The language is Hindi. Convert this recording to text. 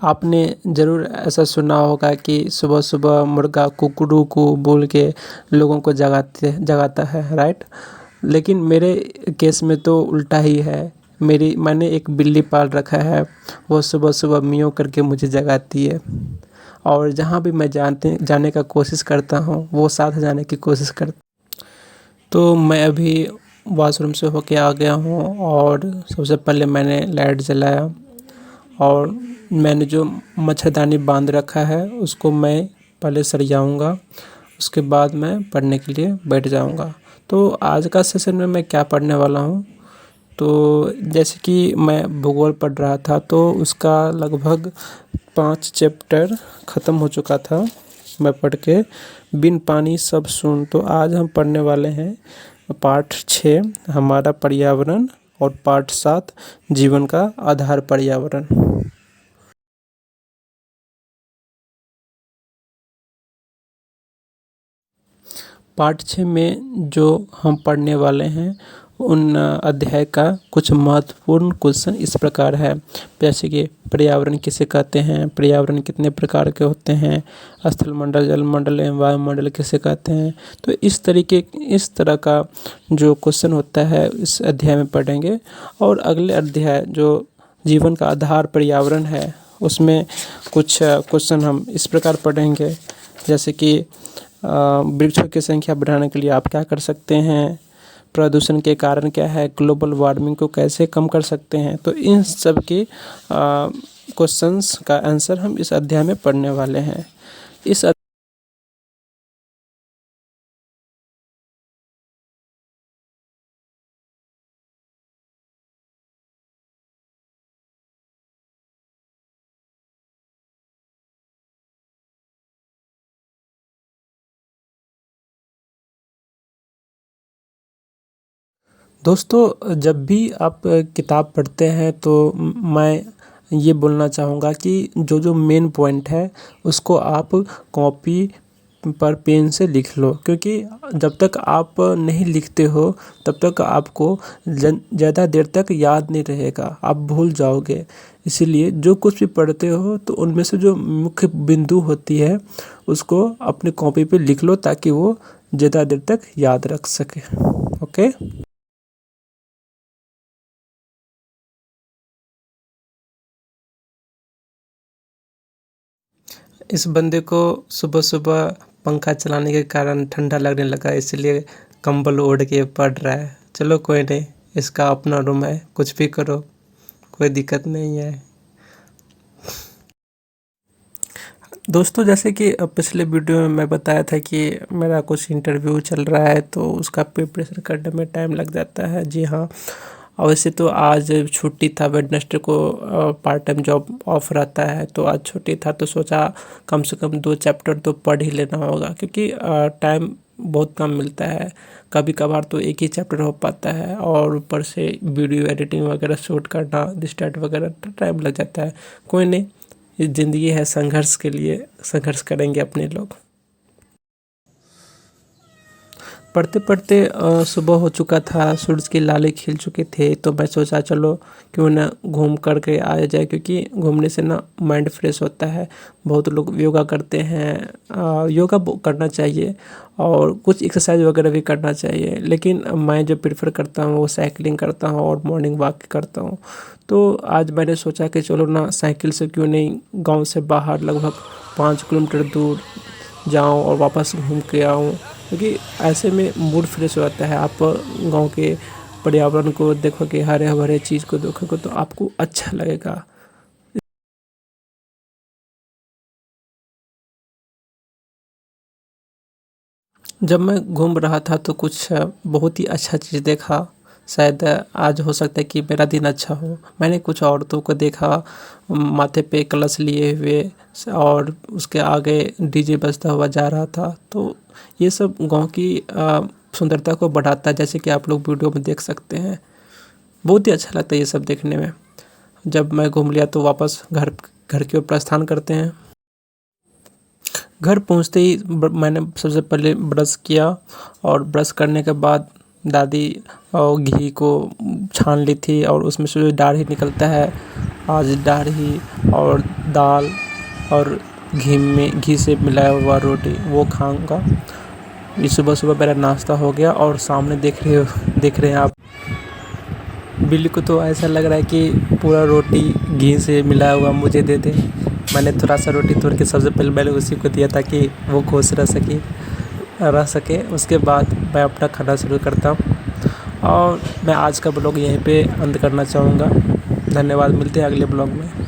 आपने ज़रूर ऐसा सुना होगा कि सुबह-सुबह मुर्गा कुकड़ू बोल के लोगों को जगाता है, राइट? लेकिन मेरे केस में तो उल्टा ही है। मैंने एक बिल्ली पाल रखा है, वो सुबह-सुबह म्याऊं करके मुझे जगाती है और जहाँ भी मैं जाने का कोशिश करता हूँ, वो साथ जाने की कोशिश करता। तो मैं अभी वॉशरूम से होके आ गया हूँ और सबसे पहले मैंने लाइट जलाया और मैंने जो मच्छरदानी बांध रखा है उसको मैं पहले सरियाऊँगा, उसके बाद मैं पढ़ने के लिए बैठ जाऊँगा। तो आज का सेशन में मैं क्या पढ़ने वाला हूँ, तो जैसे कि मैं भूगोल पढ़ रहा था तो उसका लगभग 5 चैप्टर ख़त्म हो चुका था मैं पढ़ के। बिन पानी सब सून। तो आज हम पढ़ने वाले हैं पाठ 6 हमारा पर्यावरण और पाठ 7 जीवन का आधार पर्यावरण। पाठ 6 में जो हम पढ़ने वाले हैं उन अध्याय का कुछ महत्वपूर्ण क्वेश्चन इस प्रकार है, जैसे कि पर्यावरण किसे कहते हैं, पर्यावरण कितने प्रकार के होते हैं, स्थल मंडल, जल मंडल एवं वायुमंडल किसे कहते हैं। तो इस तरह का जो क्वेश्चन होता है इस अध्याय में पढ़ेंगे। और अगले अध्याय जो जीवन का आधार पर्यावरण है उसमें कुछ क्वेश्चन हम इस प्रकार पढ़ेंगे, जैसे कि वृक्षों की संख्या बढ़ाने के लिए आप क्या कर सकते हैं, प्रदूषण के कारण क्या है, ग्लोबल वार्मिंग को कैसे कम कर सकते हैं। तो इन सब के क्वेश्चंस का आंसर हम इस अध्याय में पढ़ने वाले हैं। इस दोस्तों, जब भी आप किताब पढ़ते हैं तो मैं ये बोलना चाहूँगा कि जो मेन पॉइंट है उसको आप कॉपी पर पेन से लिख लो, क्योंकि जब तक आप नहीं लिखते हो तब तक आपको ज़्यादा देर तक याद नहीं रहेगा, आप भूल जाओगे। इसीलिए जो कुछ भी पढ़ते हो तो उनमें से जो मुख्य बिंदु होती है उसको अपनी कॉपी पे लिख लो ताकि वो ज़्यादा देर तक याद रख सके। ओके। इस बंदे को सुबह-सुबह पंखा चलाने के कारण ठंडा लगने लगा, इसलिए कंबल ओढ़ के पढ़ रहा है। चलो कोई नहीं, इसका अपना रूम है, कुछ भी करो, कोई दिक्कत नहीं है। दोस्तों, जैसे कि पिछले वीडियो में मैं बताया था कि मेरा कुछ इंटरव्यू चल रहा है तो उसका प्रिपरेशन करने में टाइम लग जाता है। जी हाँ, वैसे तो आज छुट्टी था, वेडनेसडे को पार्ट टाइम जॉब ऑफ रहता है, तो आज छुट्टी था तो सोचा कम से कम 2 चैप्टर तो पढ़ ही लेना होगा, क्योंकि टाइम बहुत कम मिलता है। कभी कभार तो एक ही चैप्टर हो पाता है और ऊपर से वीडियो एडिटिंग वगैरह शूट करना, डिस्ट्रैक्ट वगैरह तो टाइम लग जाता है। कोई नहीं, ये ज़िंदगी है, संघर्ष के लिए संघर्ष करेंगे अपने लोग। पढ़ते पढ़ते सुबह हो चुका था, सूरज की लाली खिल चुके थे, तो मैं सोचा चलो क्यों ना घूम कर के आया जाए, क्योंकि घूमने से ना माइंड फ्रेश होता है। बहुत लोग योगा करते हैं, योगा करना चाहिए और कुछ एक्सरसाइज वगैरह भी करना चाहिए, लेकिन मैं जो प्रेफर करता हूँ वो साइकिलिंग करता हूँ और मॉर्निंग वॉक करता हूँ। तो आज मैंने सोचा कि चलो ना साइकिल से क्यों नहीं गाँव से बाहर लगभग 5 किलोमीटर दूर जाऊँ और वापस घूम के आऊँ, क्योंकि ऐसे में मूड फ्रेश हो जाता है। आप गांव के पर्यावरण को देखोगे, हरे भरे चीज़ को देखोगे तो आपको अच्छा लगेगा। जब मैं घूम रहा था तो कुछ बहुत ही अच्छा चीज़ देखा। शायद आज हो सकता है कि मेरा दिन अच्छा हो। मैंने कुछ औरतों को देखा माथे पे कलश लिए हुए और उसके आगे डीजे बजता हुआ जा रहा था। तो ये सब गांव की सुंदरता को बढ़ाता है, जैसे कि आप लोग वीडियो में देख सकते हैं। बहुत ही अच्छा लगता है ये सब देखने में। जब मैं घूम लिया तो वापस घर घर की ओर प्रस्थान करते हैं। घर पहुंचते ही मैंने सबसे पहले ब्रश किया और ब्रश करने के बाद दादी घी को छान ली थी और उसमें से जो दाढ़ी निकलता है, आज दाढ़ी और दाल और घी से मिलाया हुआ रोटी वो खाऊंगा। ये सुबह सुबह मेरा नाश्ता हो गया। और सामने देख रहे हैं आप, बिल्ली को तो ऐसा लग रहा है कि पूरा रोटी घी से मिलाया हुआ मुझे दे दे। मैंने थोड़ा सा रोटी तोड़ के सबसे पहले मैंने उसी को दिया ताकि वो खुश रह सके। उसके बाद मैं अपना खाना शुरू करता हूँ और मैं आज का ब्लॉग यहीं पे अंत करना चाहूँगा। धन्यवाद, मिलते हैं अगले ब्लॉग में।